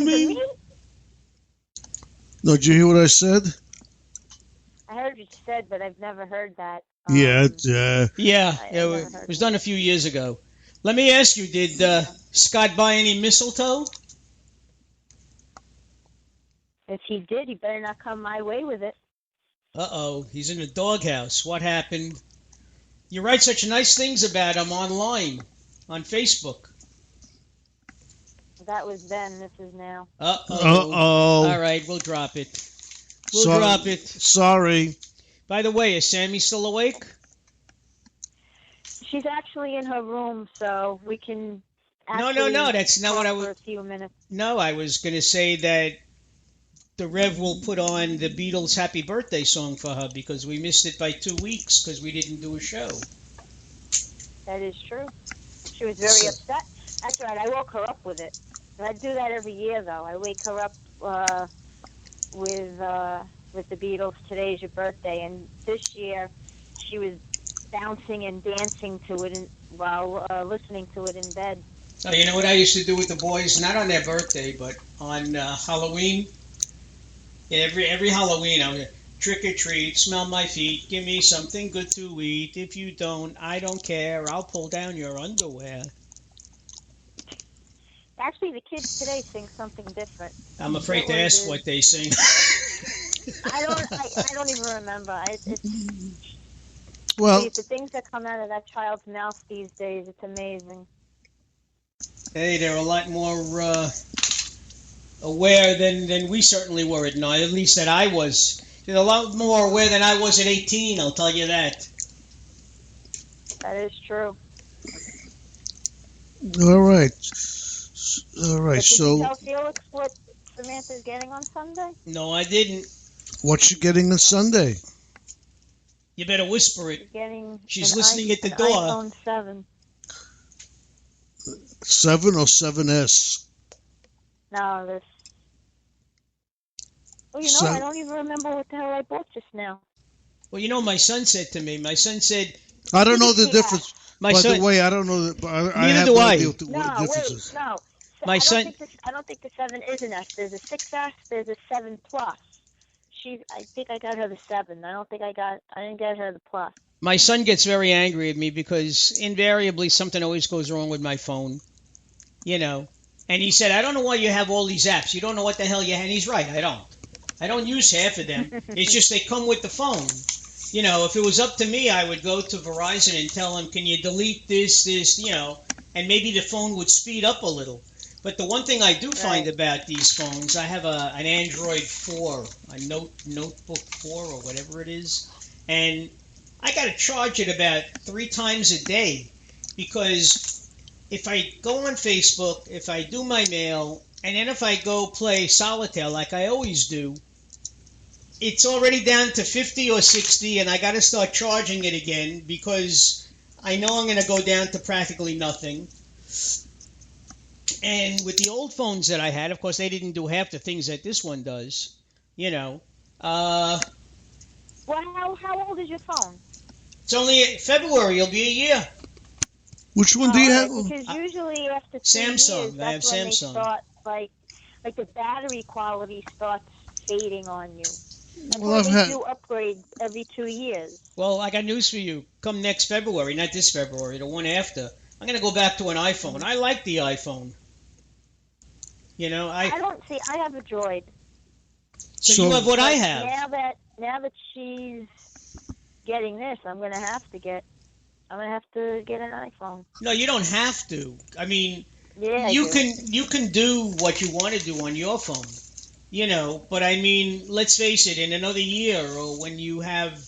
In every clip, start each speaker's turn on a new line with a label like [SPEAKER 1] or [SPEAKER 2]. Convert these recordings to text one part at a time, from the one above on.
[SPEAKER 1] to me?
[SPEAKER 2] No, did you hear what I said?
[SPEAKER 1] I heard what you said, but I've never heard that.
[SPEAKER 2] Yeah,
[SPEAKER 3] it was done a few years ago. Let me ask you, did Scott buy any mistletoe?
[SPEAKER 1] If he did, he better not come my way with it.
[SPEAKER 3] Uh-oh, he's in the doghouse. What happened? You write such nice things about him online, on Facebook.
[SPEAKER 1] That was then. This is now.
[SPEAKER 3] Uh-oh. All right, we'll drop it. We'll drop it.
[SPEAKER 2] Sorry.
[SPEAKER 3] By the way, is Sammy still awake?
[SPEAKER 1] She's actually in her room, so we can.
[SPEAKER 3] No. That's not what I was.
[SPEAKER 1] For a few minutes.
[SPEAKER 3] No, I was going to say that the Rev will put on the Beatles' Happy Birthday song for her because we missed it by 2 weeks because we didn't do a show.
[SPEAKER 1] That is true. She was very upset. That's right. I woke her up with it. And I do that every year, though. I wake her up with the Beatles. Today's your birthday, and this year she was bouncing and dancing to it while listening to it in bed.
[SPEAKER 3] Oh, you know what I used to do with the boys? Not on their birthday, but on Halloween. Every Halloween, I would trick or treat, smell my feet, give me something good to eat. If you don't, I don't care. I'll pull down your underwear.
[SPEAKER 1] Actually, the kids today sing something different.
[SPEAKER 3] I'm afraid to ask what they sing.
[SPEAKER 1] I don't even remember.
[SPEAKER 2] Well,
[SPEAKER 1] the things that come out of that child's mouth these days, it's amazing.
[SPEAKER 3] Hey, they're a lot more aware than we certainly were at night. At least that I was. They're a lot more aware than I was at 18. I'll tell you that.
[SPEAKER 1] That is true.
[SPEAKER 2] All right.
[SPEAKER 1] Did
[SPEAKER 2] So
[SPEAKER 1] you tell Felix what Samantha's getting on Sunday?
[SPEAKER 3] No, I didn't.
[SPEAKER 2] What's she getting on Sunday?
[SPEAKER 3] You better whisper it. She's listening at the door.
[SPEAKER 1] iPhone 7.
[SPEAKER 2] 7 or 7S?
[SPEAKER 1] No, this. Well, I don't even remember what the hell I bought just now.
[SPEAKER 3] Well, my son said to me. My son said.
[SPEAKER 2] I don't know the difference.
[SPEAKER 3] By
[SPEAKER 2] the way, I don't know. I have
[SPEAKER 3] do
[SPEAKER 2] no
[SPEAKER 3] I.
[SPEAKER 2] idea what the difference is.
[SPEAKER 1] No.
[SPEAKER 3] My son.
[SPEAKER 1] I don't think the 7 is an S. There's a 6S. There's a 7 Plus. I think I got her the 7. I didn't get her the Plus.
[SPEAKER 3] My son gets very angry at me because invariably something always goes wrong with my phone. And he said, I don't know why you have all these apps. You don't know what the hell you have. And he's right. I don't. I don't use half of them. It's just they come with the phone. If it was up to me, I would go to Verizon and tell them, can you delete this, and maybe the phone would speed up a little. But the one thing I do find about these phones, I have an Android 4, a Notebook 4 or whatever it is, and I got to charge it about 3 times a day because if I go on Facebook, if I do my mail, and then if I go play solitaire like I always do, it's already down to 50 or 60, and I got to start charging it again because I know I'm going to go down to practically nothing. And with the old phones that I had, of course, they didn't do half the things that this one does.
[SPEAKER 1] Well, how old is your phone?
[SPEAKER 3] It's only February. It'll be a year.
[SPEAKER 2] Which one do you have?
[SPEAKER 1] Because usually after 2
[SPEAKER 3] Samsung.
[SPEAKER 1] years,
[SPEAKER 3] I have
[SPEAKER 1] that's when
[SPEAKER 3] Samsung.
[SPEAKER 1] they start, like the battery quality starts fading on you.
[SPEAKER 2] Well,
[SPEAKER 1] they do upgrades every 2 years.
[SPEAKER 3] Well, I got news for you. Come next February, not this February, the one after, I'm going to go back to an iPhone. I like the iPhone. I
[SPEAKER 1] don't see. I have a Droid.
[SPEAKER 3] So you have what I have.
[SPEAKER 1] Now that she's getting this, I'm going to have to get an iPhone.
[SPEAKER 3] No, you don't have to. I mean,
[SPEAKER 1] yeah,
[SPEAKER 3] you can do what you want to do on your phone. But I mean, let's face it, in another year or when you have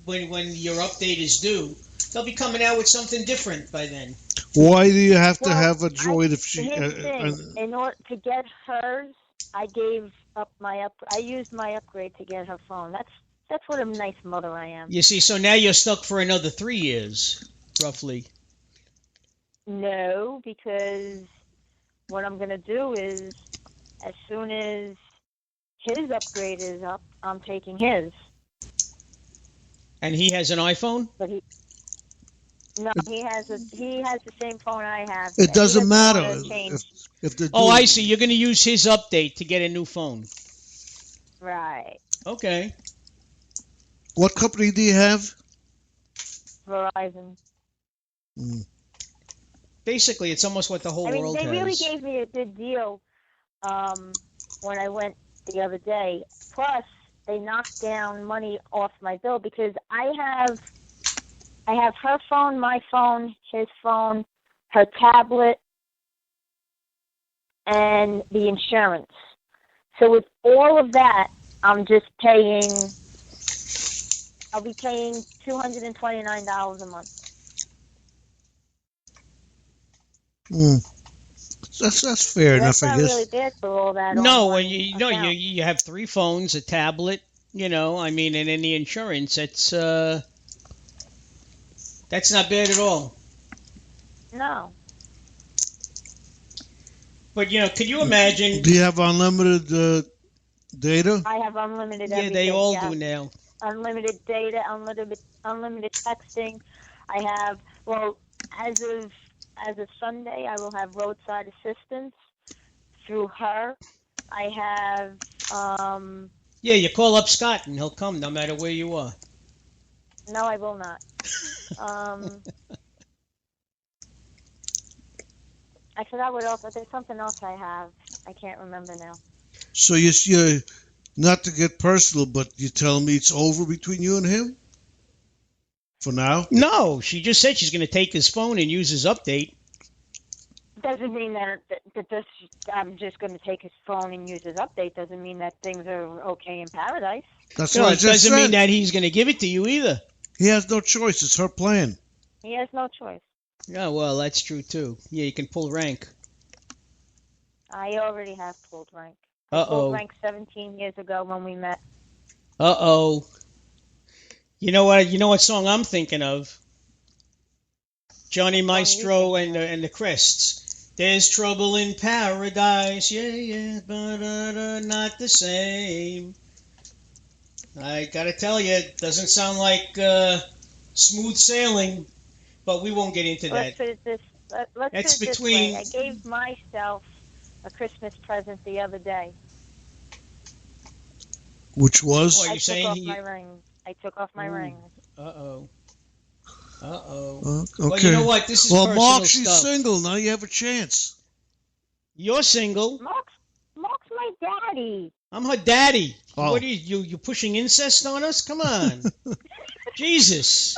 [SPEAKER 3] when your update is due, they'll be coming out with something different by then.
[SPEAKER 2] Why do you have to have a Droid if she?
[SPEAKER 1] In order to get hers, I gave up I used my upgrade to get her phone. That's what a nice mother I am.
[SPEAKER 3] You see, so now you're stuck for another 3 years, roughly.
[SPEAKER 1] No, because what I'm going to do is, as soon as his upgrade is up, I'm taking his.
[SPEAKER 3] And he has an iPhone?
[SPEAKER 1] But No, he has the same phone I have.
[SPEAKER 2] It doesn't
[SPEAKER 1] He
[SPEAKER 2] matter
[SPEAKER 1] want to change.
[SPEAKER 2] if they're
[SPEAKER 3] Oh,
[SPEAKER 2] doing.
[SPEAKER 3] I see. You're going to use his update to get a new phone.
[SPEAKER 1] Right.
[SPEAKER 3] Okay.
[SPEAKER 2] What company do you have?
[SPEAKER 1] Verizon.
[SPEAKER 2] Mm.
[SPEAKER 3] Basically, it's almost what the whole world
[SPEAKER 1] they
[SPEAKER 3] has.
[SPEAKER 1] really gave me a good deal when I went the other day. Plus, they knocked down money off my bill because I have her phone, my phone, his phone, her tablet, and the insurance. So with all of that, I'm just paying. I'll be paying $229 a month.
[SPEAKER 2] Mm. That's fair enough,
[SPEAKER 1] That's
[SPEAKER 2] I
[SPEAKER 1] not
[SPEAKER 2] guess.
[SPEAKER 1] really bad for all that.
[SPEAKER 3] No,
[SPEAKER 1] on
[SPEAKER 3] when
[SPEAKER 1] one
[SPEAKER 3] you
[SPEAKER 1] account.
[SPEAKER 3] you have 3 phones, a tablet, I mean, and then the insurance. That's not bad at all.
[SPEAKER 1] No.
[SPEAKER 3] But could you imagine?
[SPEAKER 2] Do you have unlimited data?
[SPEAKER 1] I have unlimited
[SPEAKER 3] Yeah,
[SPEAKER 1] everything.
[SPEAKER 3] they all do now.
[SPEAKER 1] Unlimited data, unlimited texting. I have, as of Sunday, I will have roadside assistance through her. I have
[SPEAKER 3] Yeah, you call up Scott and he'll come no matter where you are.
[SPEAKER 1] no, I will not. I forgot what else. There's something else I have. I can't remember now.
[SPEAKER 2] So you not to get personal, but you tell me it's over between you and him? For now?
[SPEAKER 3] No, she just said she's going to take his phone and use his update.
[SPEAKER 1] Doesn't mean that this, I'm just going to take his phone and use his update. Doesn't mean that things are okay in paradise.
[SPEAKER 2] That's
[SPEAKER 3] No,
[SPEAKER 2] what I
[SPEAKER 3] it
[SPEAKER 2] just
[SPEAKER 3] doesn't
[SPEAKER 2] said.
[SPEAKER 3] mean that he's going to give it to you either.
[SPEAKER 2] He has no choice. It's her plan.
[SPEAKER 1] He has no choice.
[SPEAKER 3] Oh, well, that's true, too. Yeah, you can pull rank.
[SPEAKER 1] I already have pulled rank. I
[SPEAKER 3] Uh-oh.
[SPEAKER 1] pulled rank 17 years ago when we met.
[SPEAKER 3] Uh-oh. You know what song I'm thinking of? Johnny Maestro and the Crests. There's trouble in paradise, yeah, but not the same. I gotta tell you, it doesn't sound like smooth sailing, but we won't get into
[SPEAKER 1] Let's
[SPEAKER 3] that.
[SPEAKER 1] put it this. Let's
[SPEAKER 3] That's
[SPEAKER 1] put it
[SPEAKER 3] between-
[SPEAKER 1] this way. I gave myself a Christmas present the other day.
[SPEAKER 2] Which was?
[SPEAKER 3] Oh,
[SPEAKER 1] I
[SPEAKER 3] you
[SPEAKER 1] took
[SPEAKER 3] saying
[SPEAKER 1] off
[SPEAKER 3] he-
[SPEAKER 1] my ring. I took off my ring.
[SPEAKER 3] Uh-oh.
[SPEAKER 2] Okay.
[SPEAKER 3] Well, you know what? This is
[SPEAKER 2] well,
[SPEAKER 3] personal
[SPEAKER 2] Mark, she's
[SPEAKER 3] stuff.
[SPEAKER 2] single. Now you have a chance.
[SPEAKER 3] You're single.
[SPEAKER 1] Mark's my daddy.
[SPEAKER 3] I'm her daddy.
[SPEAKER 2] Oh.
[SPEAKER 3] What are you pushing incest on us? Come on. Jesus.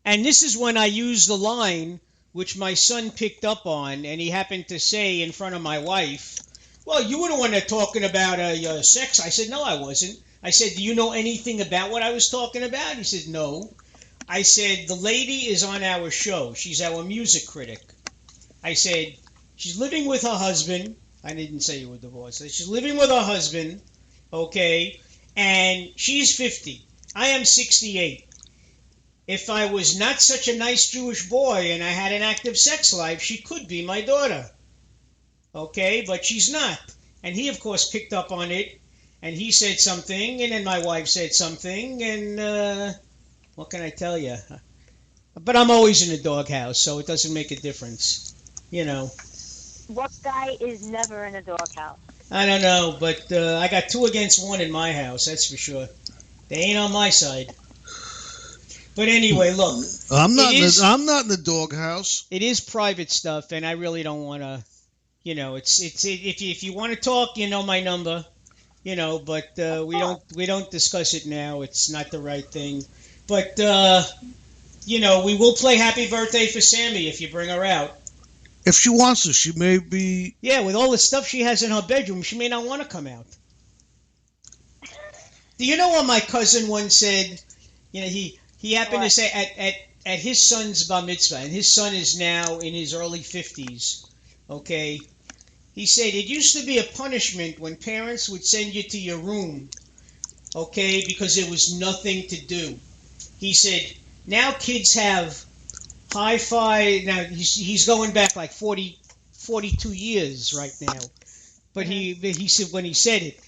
[SPEAKER 3] And this is when I used the line which my son picked up on, and he happened to say in front of my wife, well, you were the one that talking about your sex. I said, no, I wasn't. I said, do you know anything about what I was talking about? He said, no. I said, the lady is on our show. She's our music critic. I said, she's living with her husband. I didn't say you were divorced. I said, she's living with her husband, okay, and she's 50. I am 68. If I was not such a nice Jewish boy and I had an active sex life, she could be my daughter. Okay, but she's not. And he, of course, picked up on it, and he said something, and then my wife said something, and what can I tell you? But I'm always in the doghouse, so it doesn't make a difference,
[SPEAKER 1] What guy is never in a doghouse?
[SPEAKER 3] I don't know, but I got 2 against 1 in my house, that's for sure. They ain't on my side. But anyway, look.
[SPEAKER 2] I'm not in the doghouse.
[SPEAKER 3] It is private stuff, and I really don't want to. It's if you want to talk, my number. But we don't discuss it now. It's not the right thing. But we will play Happy Birthday for Sammy if you bring her out.
[SPEAKER 2] If she wants to, she may be.
[SPEAKER 3] Yeah, with all the stuff she has in her bedroom, she may not want to come out. Do you know what my cousin once said? He happened to say at his son's bar mitzvah, and his son is now in his early 50s, okay? He said it used to be a punishment when parents would send you to your room, okay, because there was nothing to do. He said, now kids have hi-fi. Now, he's going back like 42 years right now. But he said, when he said it,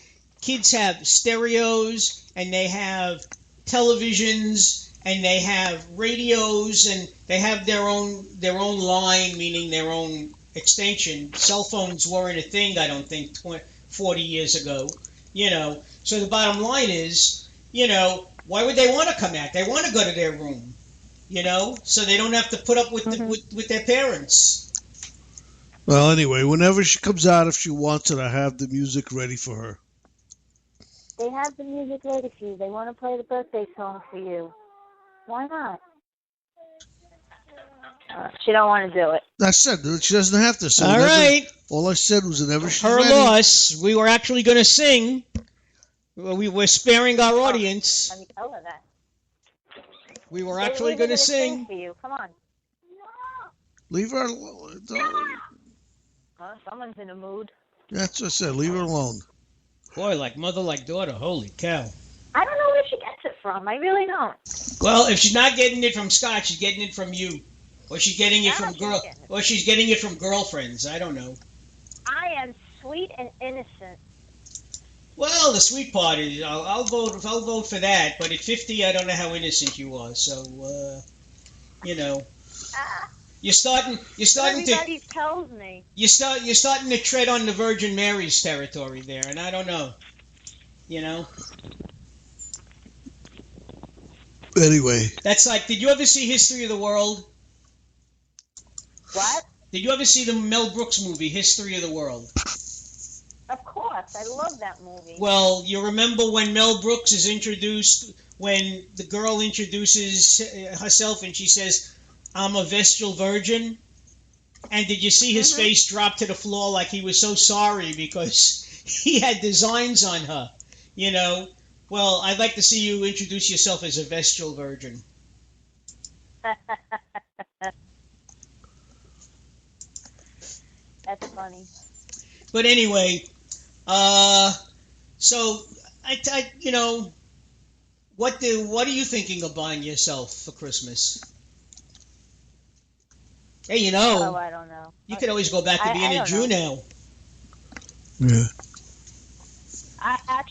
[SPEAKER 3] kids have stereos, and they have televisions, and they have radios, and they have their own line, meaning their own extension. Cell phones weren't a thing, I don't think, 40 years ago. So the bottom line is, why would they want to come out? They want to go to their room, so they don't have to put up with with their parents.
[SPEAKER 2] Well, anyway, whenever she comes out, if she wants it, I have the music ready for her.
[SPEAKER 1] They have the music ready for you. They want to play the birthday song for you. Why not? She don't want to do it.
[SPEAKER 2] I said she doesn't have to. So
[SPEAKER 3] all right.
[SPEAKER 2] All I said was whenever she's
[SPEAKER 3] her
[SPEAKER 2] ready.
[SPEAKER 3] loss. We were actually going to sing. We were sparing our audience.
[SPEAKER 1] Let me tell her that.
[SPEAKER 3] We were actually going to sing
[SPEAKER 1] for you. Come on.
[SPEAKER 2] Leave her alone.
[SPEAKER 1] Someone's in a mood.
[SPEAKER 2] That's what I said. Leave her alone.
[SPEAKER 3] Boy, like mother, like daughter. Holy cow.
[SPEAKER 1] I don't know where she gets it from. I really don't.
[SPEAKER 3] Well, if she's not getting it from Scott, she's getting it from you. Or she's getting it from she's getting it from girlfriends. I don't know.
[SPEAKER 1] I am sweet and innocent. Well,
[SPEAKER 3] the sweet part is I'll vote for that. But at 50, I don't know how innocent you are. So you're starting
[SPEAKER 1] everybody tells me.
[SPEAKER 3] You're starting to tread on the Virgin Mary's territory there, and I don't know.
[SPEAKER 2] Anyway,
[SPEAKER 3] that's like. Did you ever see History of the World?
[SPEAKER 1] What?
[SPEAKER 3] Did you ever see the Mel Brooks movie History of the World?
[SPEAKER 1] Of course, I love that movie.
[SPEAKER 3] Well, you remember when Mel Brooks is introduced, when the girl introduces herself and she says, "I'm a vestal virgin," and did you see his face drop to the floor like he was so sorry because he had designs on her? Well, I'd like to see you introduce yourself as a vestal virgin.
[SPEAKER 1] That's funny.
[SPEAKER 3] But anyway, so what are you thinking of buying yourself for Christmas? Hey,
[SPEAKER 1] Oh, I don't know.
[SPEAKER 3] You could always go back to being a Jew now.
[SPEAKER 2] Yeah.
[SPEAKER 1] I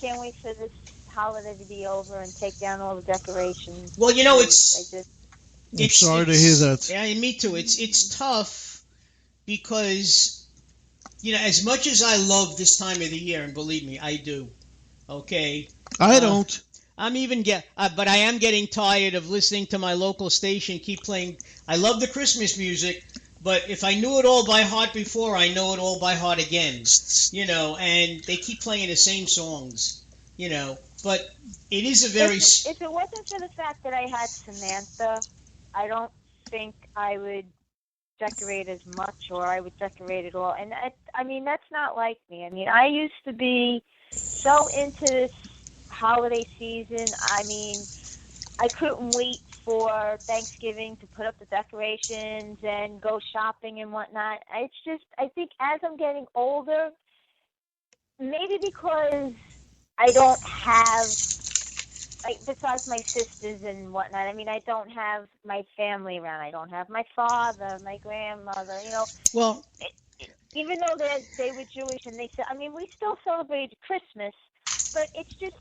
[SPEAKER 1] can't wait for this holiday to be over and take down all the decorations.
[SPEAKER 3] Well,
[SPEAKER 2] I'm sorry to hear that.
[SPEAKER 3] Yeah, me too. It's tough because, as much as I love this time of the year, and believe me, I do. Okay.
[SPEAKER 2] I don't.
[SPEAKER 3] I'm even but I am getting tired of listening to my local station keep playing. I love the Christmas music, but if I knew it all by heart before, I know it all by heart again. And they keep playing the same songs. But it is a very.
[SPEAKER 1] If it wasn't for the fact that I had Samantha, I don't think I would decorate as much, or I would decorate at all. And I mean, that's not like me. I mean, I used to be so into this holiday season. I mean, I couldn't wait for Thanksgiving to put up the decorations and go shopping and whatnot. It's just, I think as I'm getting older, maybe because I don't have, besides my sisters and whatnot, I mean, I don't have my family around. I don't have my father, my grandmother,
[SPEAKER 3] Well,
[SPEAKER 1] even though they were Jewish and they said, I mean, we still celebrated Christmas, but it's just,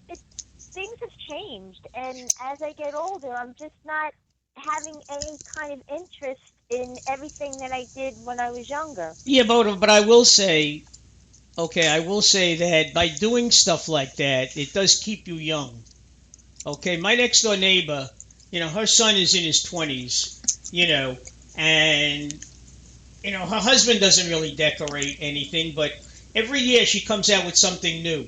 [SPEAKER 1] things have changed. And as I get older, I'm just not having any kind of interest in everything that I did when I was younger.
[SPEAKER 3] Yeah, but I will say, that by doing stuff like that, it does keep you young. Okay, my next door neighbor, her son is in his 20s, and, her husband doesn't really decorate anything, but every year she comes out with something new.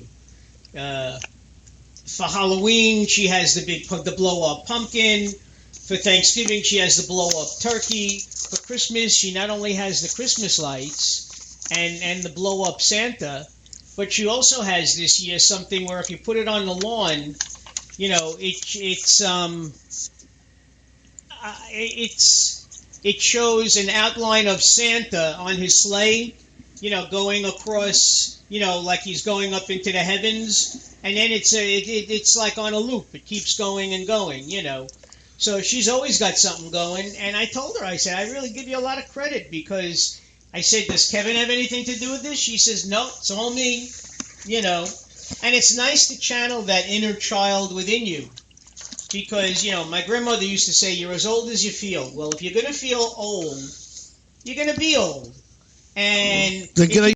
[SPEAKER 3] For Halloween, she has the blow-up pumpkin. For Thanksgiving, she has the blow-up turkey. For Christmas, she not only has the Christmas lights and the blow-up Santa, but she also has this year something where if you put it on the lawn, it shows an outline of Santa on his sleigh, going across, like he's going up into the heavens. And then it's like on a loop. It keeps going and going, So she's always got something going. And I told her, I said, I really give you a lot of credit because I said, does Kevin have anything to do with this? She says, no, it's all me, And it's nice to channel that inner child within you. because, my grandmother used to say, you're as old as you feel. Well, if you're going to feel old, you're going to be old. And
[SPEAKER 2] Then get a